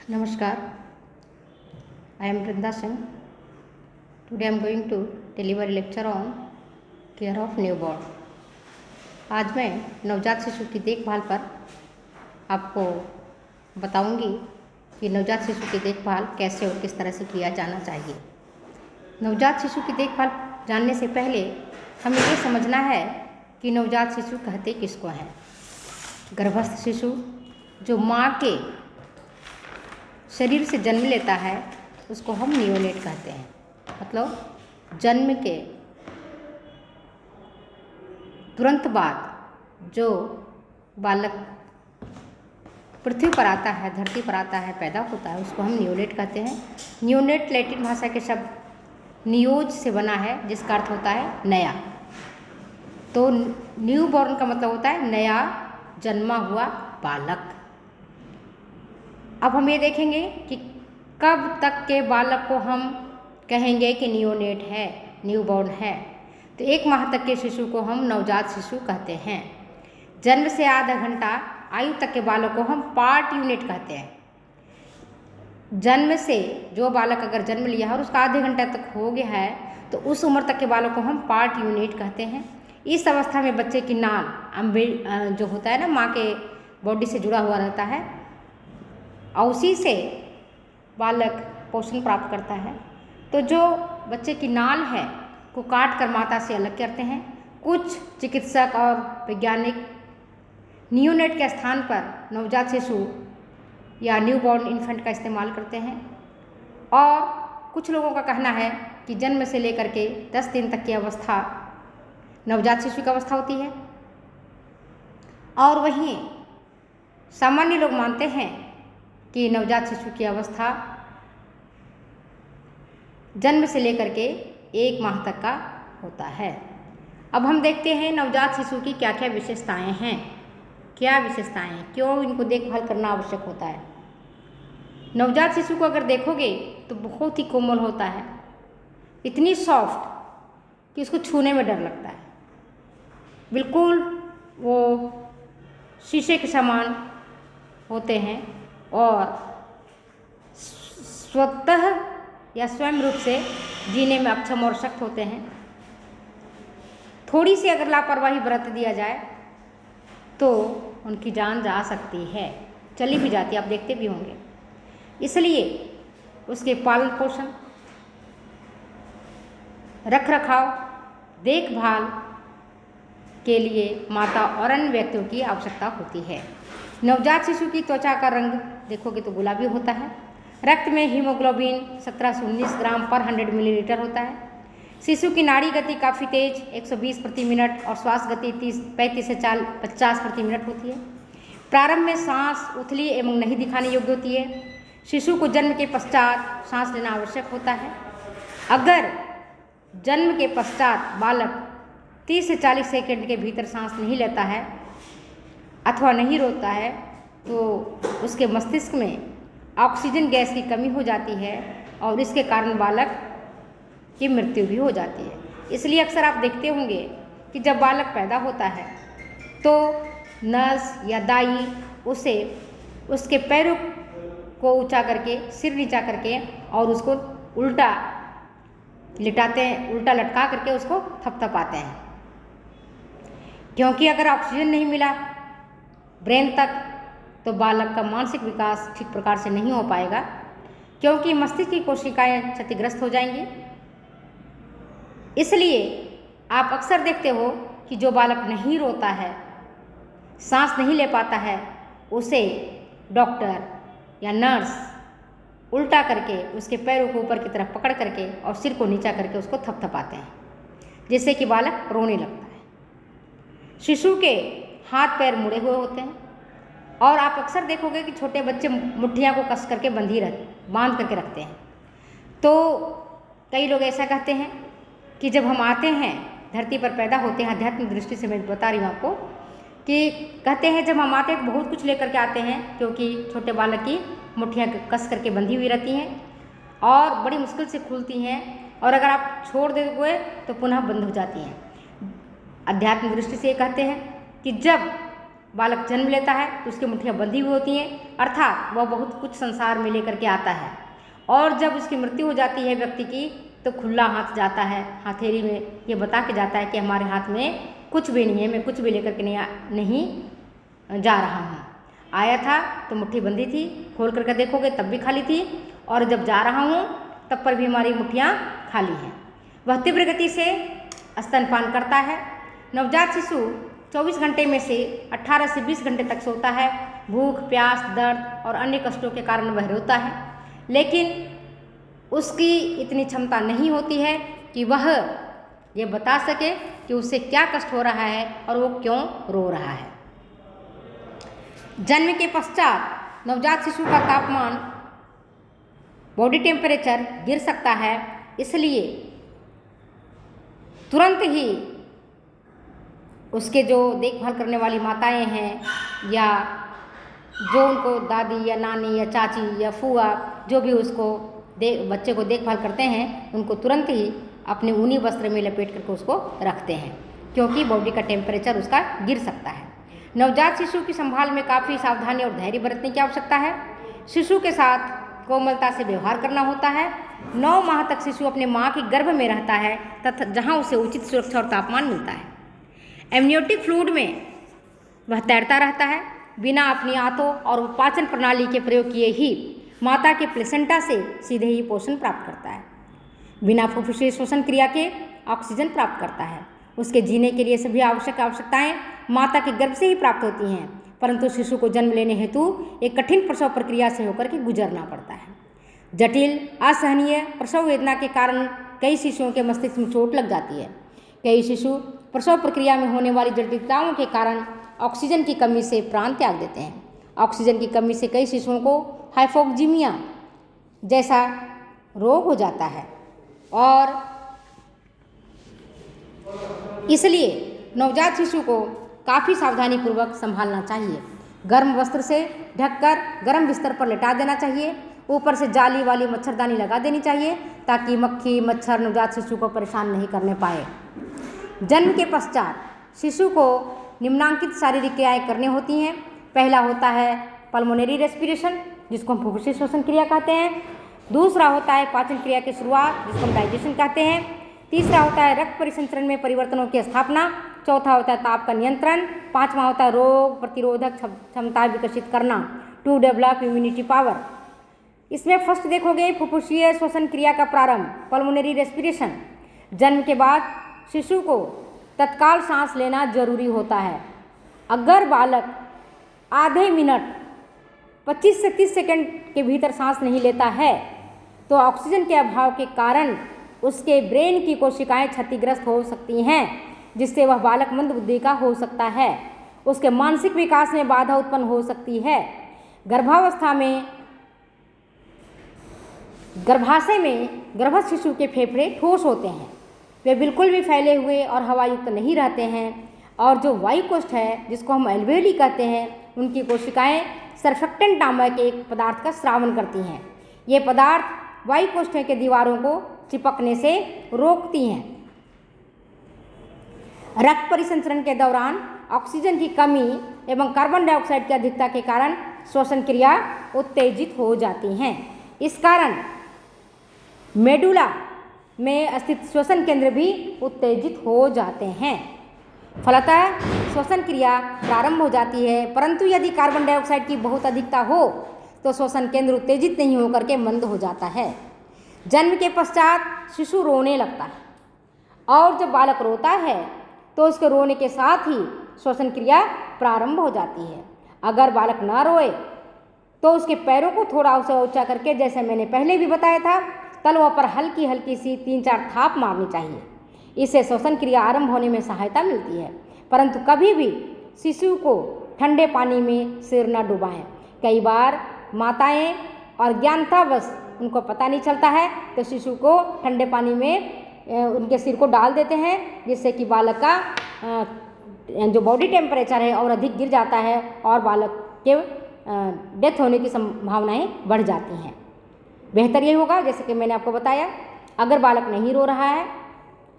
Namaskar, I am Brinda Singh. Today I am going to deliver a lecture on care of newborn. आज मैं नवजात शिशु की देखभाल पर आपको बताऊंगी कि नवजात शिशु की देखभाल कैसे और किस तरह से किया जाना चाहिए। नवजात शिशु की देखभाल जानने से पहले हमें ये समझना है कि नवजात शिशु कहते किसको हैं। गर्भस्थ शिशु जो माँ के शरीर से जन्म लेता है उसको हम नियोनेट कहते हैं। मतलब जन्म के तुरंत बाद जो बालक पृथ्वी पर आता है, धरती पर आता है, पैदा होता है, उसको हम नियोनेट कहते हैं। नियोनेट लैटिन भाषा के शब्द नियोज से बना है, जिसका अर्थ होता है नया। तो न्यू बॉर्न का मतलब होता है नया जन्मा हुआ बालक। अब हम ये देखेंगे कि कब तक के बालक को हम कहेंगे कि नियोनेट है, न्यूबॉर्न है। तो 1 माह तक के शिशु को हम नवजात शिशु कहते हैं। जन्म से आधा घंटा आयु तक के बालक को हम पार्ट यूनिट कहते हैं। जन्म से जो बालक अगर जन्म लिया है और उसका आधे घंटे तक हो गया है तो उस उम्र तक के बालक को हम पार्ट यूनिट कहते हैं। इस अवस्था में बच्चे की नाल जो होता है ना, माँ के बॉडी से जुड़ा हुआ रहता है और उसी से बालक पोषण प्राप्त करता है। तो जो बच्चे की नाल है को काट कर माता से अलग करते हैं। कुछ चिकित्सक और वैज्ञानिक नियोनेट के स्थान पर नवजात शिशु या न्यूबॉर्न इन्फेंट का इस्तेमाल करते हैं। और कुछ लोगों का कहना है कि जन्म से लेकर के 10 दिन तक की अवस्था नवजात शिशु की अवस्था होती है। और वहीं सामान्य लोग मानते हैं कि नवजात शिशु की अवस्था जन्म से लेकर के 1 माह तक का होता है। अब हम देखते हैं नवजात शिशु की क्या क्या विशेषताएं हैं। क्या विशेषताएं हैं, क्यों इनको देखभाल करना आवश्यक होता है। नवजात शिशु को अगर देखोगे तो बहुत ही कोमल होता है, इतनी सॉफ्ट कि उसको छूने में डर लगता है। बिल्कुल वो शीशे के समान होते हैं और स्वतः या स्वयं रूप से जीने में अक्षम और शक्त होते हैं। थोड़ी सी अगर लापरवाही बरत दिया जाए तो उनकी जान जा सकती है, चली भी जाती है, आप देखते भी होंगे। इसलिए उसके पालन पोषण, रख रखाव, देखभाल के लिए माता और अन्य व्यक्तियों की आवश्यकता होती है। नवजात शिशु की त्वचा का रंग देखोगे तो गुलाबी होता है। रक्त में हीमोग्लोबिन 17 से 19 ग्राम पर 100 मिलीलीटर होता है। शिशु की नाड़ी गति काफ़ी तेज 120 प्रति मिनट और श्वास गति 35 से 50 प्रति मिनट होती है। प्रारंभ में सांस उथली एवं नहीं दिखाने योग्य होती है। शिशु को जन्म के पश्चात सांस लेना आवश्यक होता है। अगर जन्म के पश्चात बालक 30 से 40 सेकंड के भीतर सांस नहीं लेता है अथवा नहीं रोता है तो उसके मस्तिष्क में ऑक्सीजन गैस की कमी हो जाती है और इसके कारण बालक की मृत्यु भी हो जाती है। इसलिए अक्सर आप देखते होंगे कि जब बालक पैदा होता है तो नर्स या दाई उसे उसके पैरों को ऊंचा करके, सिर नीचा करके और उसको उल्टा लिटाते हैं, उल्टा लटका करके उसको थपथपाते हैं। क्योंकि अगर ऑक्सीजन नहीं मिला ब्रेन तक तो बालक का मानसिक विकास ठीक प्रकार से नहीं हो पाएगा, क्योंकि मस्तिष्क की कोशिकाएं क्षतिग्रस्त हो जाएंगी। इसलिए आप अक्सर देखते हो कि जो बालक नहीं रोता है, सांस नहीं ले पाता है, उसे डॉक्टर या नर्स उल्टा करके उसके पैरों को ऊपर की तरफ पकड़ करके और सिर को नीचा करके उसको थपथपाते हैं, जिससे कि बालक रोने लगता है। शिशु के हाथ पैर मुड़े हुए होते हैं और आप अक्सर देखोगे कि छोटे बच्चे मुट्ठियाँ को कस करके बांध करके रखते हैं। तो कई लोग ऐसा कहते हैं कि जब हम आते हैं, धरती पर पैदा होते हैं, आध्यात्मिक दृष्टि से मैं बता रही हूँ आपको, कि कहते हैं जब हम आते हैं बहुत कुछ लेकर के आते हैं, क्योंकि छोटे बालक की मुट्ठियाँ कस करके बंधी हुई रहती हैं और बड़ी मुश्किल से खुलती हैं और अगर आप छोड़ दोगे तो पुनः बंद हो जाती हैं। आध्यात्मिक दृष्टि से ये कहते हैं कि जब बालक जन्म लेता है तो उसकी मुट्ठियाँ बंधी हुई होती हैं, अर्थात वह बहुत कुछ संसार में लेकर के आता है। और जब उसकी मृत्यु हो जाती है व्यक्ति की, तो खुला हाथ जाता है, हथेली में ये बता के जाता है कि हमारे हाथ में कुछ भी नहीं है, मैं कुछ भी लेकर के नहीं जा रहा हूँ। आया था तो मुट्ठी बंधी थी, खोल करके देखोगे तब भी खाली थी, और जब जा रहा हूँ तब पर भी हमारी मुट्ठियाँ खाली हैं। वह तीव्र गति से स्तनपान करता है। नवजात शिशु 24 घंटे में से 18 से 20 घंटे तक सोता है। भूख, प्यास, दर्द और अन्य कष्टों के कारण वह रोता है, लेकिन उसकी इतनी क्षमता नहीं होती है कि वह ये बता सके कि उसे क्या कष्ट हो रहा है और वो क्यों रो रहा है। जन्म के पश्चात नवजात शिशु का तापमान, बॉडी टेम्परेचर गिर सकता है, इसलिए तुरंत ही उसके जो देखभाल करने वाली माताएं हैं या जो उनको दादी या नानी या चाची या फूआ जो भी उसको बच्चे को देखभाल करते हैं, उनको तुरंत ही अपने ऊनी वस्त्र में लपेट करके उसको रखते हैं, क्योंकि बॉडी का टेम्परेचर उसका गिर सकता है। नवजात शिशु की संभाल में काफ़ी सावधानी और धैर्य बरतने की आवश्यकता है। शिशु के साथ कोमलता से व्यवहार करना होता है। 9 माह तक शिशु अपने माँ के गर्भ में रहता है तथा जहाँ उसे उचित सुरक्षा और तापमान मिलता है। एमनियोटिक फ्लूइड में वह तैरता रहता है। बिना अपनी आंतों और पाचन प्रणाली के प्रयोग किए ही माता के प्लेसेंटा से सीधे ही पोषण प्राप्त करता है। बिना फुफ्फुसीय श्वसन क्रिया के ऑक्सीजन प्राप्त करता है। उसके जीने के लिए सभी आवश्यकताएं माता के गर्भ से ही प्राप्त होती हैं, परंतु शिशु को जन्म लेने हेतु एक कठिन प्रसव प्रक्रिया से होकर के गुजरना पड़ता है। जटिल असहनीय प्रसव वेदना के कारण कई शिशुओं के मस्तिष्क में चोट लग जाती है। कई शिशु प्रसव प्रक्रिया में होने वाली जटिलताओं के कारण ऑक्सीजन की कमी से प्राण त्याग देते हैं। ऑक्सीजन की कमी से कई शिशुओं को हाइपोक्सीमिया जैसा रोग हो जाता है और इसलिए नवजात शिशु को काफ़ी सावधानीपूर्वक संभालना चाहिए। गर्म वस्त्र से ढककर गर्म बिस्तर पर लेटा देना चाहिए। ऊपर से जाली वाली मच्छरदानी लगा देनी चाहिए ताकि मक्खी मच्छर नवजात शिशु को परेशान नहीं करने पाए। जन्म के पश्चात शिशु को निम्नांकित शारीरिक क्रियाएँ करनी होती हैं। पहला होता है पल्मोनरी रेस्पिरेशन, जिसको हम फुफ्फुसीय श्वसन क्रिया कहते हैं। दूसरा होता है पाचन क्रिया की शुरुआत, जिसको हम डाइजेशन कहते हैं। तीसरा होता है रक्त परिसंचरण में परिवर्तनों की स्थापना। चौथा होता है ताप का नियंत्रण। पांचवा होता है रोग प्रतिरोधक क्षमता विकसित करना, टू डेवलप इम्यूनिटी पावर। इसमें फर्स्ट देखोगे फुफ्फुसीय श्वसन क्रिया का प्रारंभ, पल्मोनरी रेस्पिरेशन। जन्म के बाद शिशु को तत्काल सांस लेना जरूरी होता है। अगर बालक आधे मिनट 25 से 30 सेकंड के भीतर सांस नहीं लेता है तो ऑक्सीजन के अभाव के कारण उसके ब्रेन की कोशिकाएं क्षतिग्रस्त हो सकती हैं, जिससे वह बालक मंदबुद्धि का हो सकता है। उसके मानसिक विकास में बाधा उत्पन्न हो सकती है। गर्भावस्था में गर्भाशय में गर्भस्थ शिशु के फेफड़े ठोस होते हैं। वे बिल्कुल भी फैले हुए और हवायुक्त नहीं रहते हैं, और जो वायुकोष्ठ है जिसको हम एल्वेओली कहते हैं, उनकी कोशिकाएं सर्फेक्टेंट नामक एक पदार्थ का स्रावन करती हैं। ये पदार्थ वायुकोष्ठ के दीवारों को चिपकने से रोकती हैं। रक्त परिसंचरण के दौरान ऑक्सीजन की कमी एवं कार्बन डाइऑक्साइड की अधिकता के कारण श्वसन क्रिया उत्तेजित हो जाती हैं। इस कारण मेडुला में स्थित श्वसन केंद्र भी उत्तेजित हो जाते हैं। फलतः श्वसन क्रिया प्रारंभ हो जाती है, परंतु यदि कार्बन डाइऑक्साइड की बहुत अधिकता हो तो श्वसन केंद्र उत्तेजित नहीं होकर के मंद हो जाता है। जन्म के पश्चात शिशु रोने लगता है, और जब बालक रोता है तो उसके रोने के साथ ही श्वसन क्रिया प्रारंभ हो जाती है। अगर बालक ना रोए तो उसके पैरों को थोड़ा उसे ऊंचा करके, जैसे मैंने पहले भी बताया था, तलवों पर हल्की हल्की सी 3-4 थाप मारनी चाहिए। इससे श्वसन क्रिया आरंभ होने में सहायता मिलती है। परंतु कभी भी शिशु को ठंडे पानी में सिर न डुबाएं। कई बार माताएं अज्ञानतावश उनको पता नहीं चलता है तो शिशु को ठंडे पानी में उनके सिर को डाल देते हैं, जिससे कि बालक का जो बॉडी टेम्परेचर है और अधिक गिर जाता है और बालक के डेथ होने की संभावनाएं बढ़ जाती हैं। बेहतर ये होगा, जैसे कि मैंने आपको बताया, अगर बालक नहीं रो रहा है,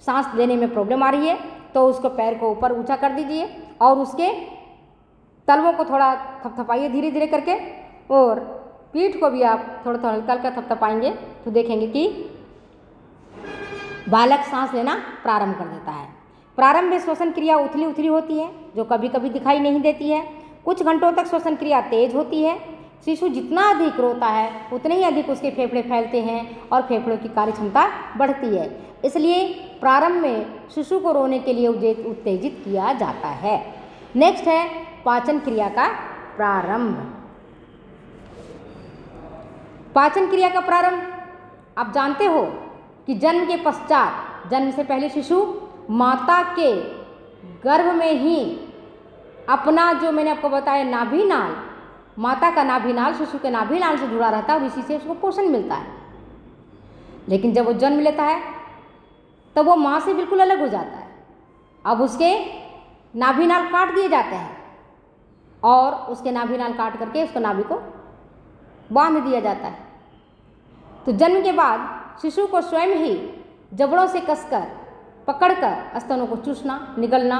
सांस लेने में प्रॉब्लम आ रही है, तो उसको पैर को ऊपर ऊंचा कर दीजिए और उसके तलवों को थोड़ा थपथपाइए धीरे धीरे करके, और पीठ को भी आप थोड़ा थोड़ा हल्का हल्का थपथपाएंगे तो देखेंगे कि बालक सांस लेना प्रारंभ कर देता है। प्रारंभ में श्वसन क्रिया उथली उथली होती है, जो कभी कभी दिखाई नहीं देती है। कुछ घंटों तक श्वसन क्रिया तेज होती है। शिशु जितना अधिक रोता है उतने ही अधिक उसके फेफड़े फैलते हैं और फेफड़ों की कार्य क्षमता बढ़ती है। इसलिए प्रारंभ में शिशु को रोने के लिए उत्तेजित किया जाता है। नेक्स्ट है पाचन क्रिया का प्रारंभ। पाचन क्रिया का प्रारंभ, आप जानते हो कि जन्म के पश्चात, जन्म से पहले शिशु माता के गर्भ में ही अपना, जो मैंने आपको बताया नाभि नाल, माता का नाभि नाल शिशु के नाभि नाल से जुड़ा रहता है और इसी से उसको पोषण मिलता है। लेकिन जब वो जन्म लेता है तब वो माँ से बिल्कुल अलग हो जाता है। अब उसके नाभि नाल काट दिए जाते हैं और उसके नाभि नाल काट करके उसको नाभि को बांध दिया जाता है। तो जन्म के बाद शिशु को स्वयं ही जबड़ों से कसकर पकड़कर स्तनों को चूसना, निगलना,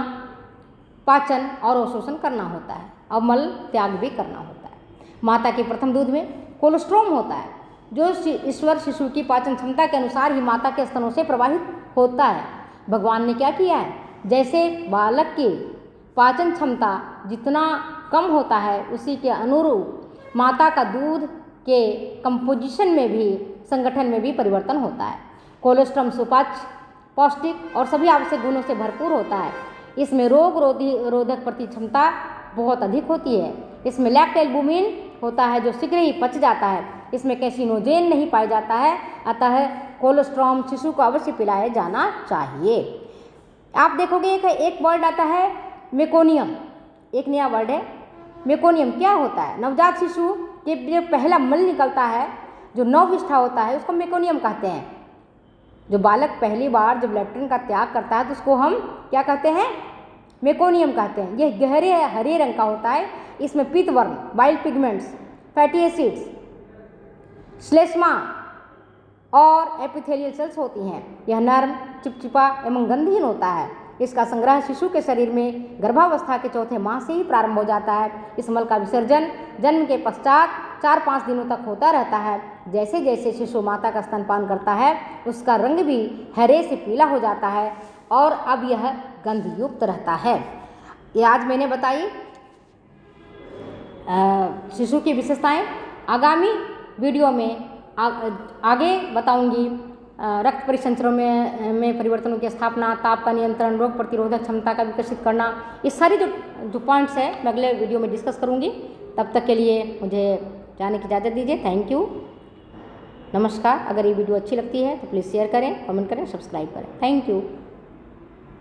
पाचन और अवशोषण करना होता है और मल त्याग भी करना होता है। माता के प्रथम दूध में कोलोस्ट्रोम होता है, जो ईश्वर शिशु की पाचन क्षमता के अनुसार ही माता के स्तनों से प्रवाहित होता है। भगवान ने क्या किया है, जैसे बालक की पाचन क्षमता जितना कम होता है उसी के अनुरूप माता का दूध के कंपोजिशन में भी, संगठन में भी परिवर्तन होता है। कोलोस्ट्रम सुपाच्य, पौष्टिक और सभी आवश्यक गुणों से भरपूर होता है। इसमें रोग रोधक प्रति क्षमता बहुत अधिक होती है। इसमें लैक्टोएल्बुमिन होता है जो शीघ्र ही पच जाता है। इसमें कैसिनोजेन नहीं पाया जाता है, अतः कोलोस्ट्रॉम शिशु को अवश्य पिलाया जाना चाहिए। आप देखोगे एक वर्ड आता है मेकोनियम, एक नया वर्ड है मेकोनियम। क्या होता है, नवजात शिशु के जो पहला मल निकलता है, जो नवविष्ठा होता है, उसको मेकोनियम कहते हैं। जो बालक पहली बार जब लैट्रिन का त्याग करता है तो उसको हम क्या कहते हैं, मेकोनियम कहते हैं। यह गहरे हरे रंग का होता है। इसमें पीतवर्ण, बाइल पिगमेंट्स, फैटी एसिड्स, श्लेष्मा और एपिथेलियल सेल्स होती हैं। यह नर्म, चिपचिपा एवं गंधहीन होता है। इसका संग्रह शिशु के शरीर में गर्भावस्था के चौथे माह से ही प्रारंभ हो जाता है। इस मल का विसर्जन जन्म के पश्चात 4-5 दिनों तक होता रहता है। जैसे जैसे शिशु माता का स्तनपान करता है उसका रंग भी हरे से पीला हो जाता है और अब यह गंधयुक्त रहता है। ये आज मैंने बताई शिशु की विशेषताएं। आगामी वीडियो में आगे बताऊंगी रक्त परिसंचरण में परिवर्तनों की स्थापना, ताप का नियंत्रण, रोग प्रतिरोधक क्षमता का विकसित करना। ये सारी जो पॉइंट्स हैं मैं अगले वीडियो में डिस्कस करूंगी। तब तक के लिए मुझे जाने की इजाज़त दीजिए। थैंक यू, नमस्कार। अगर ये वीडियो अच्छी लगती है तो प्लीज़ शेयर करें, कमेंट करें, सब्सक्राइब करें। Thank you.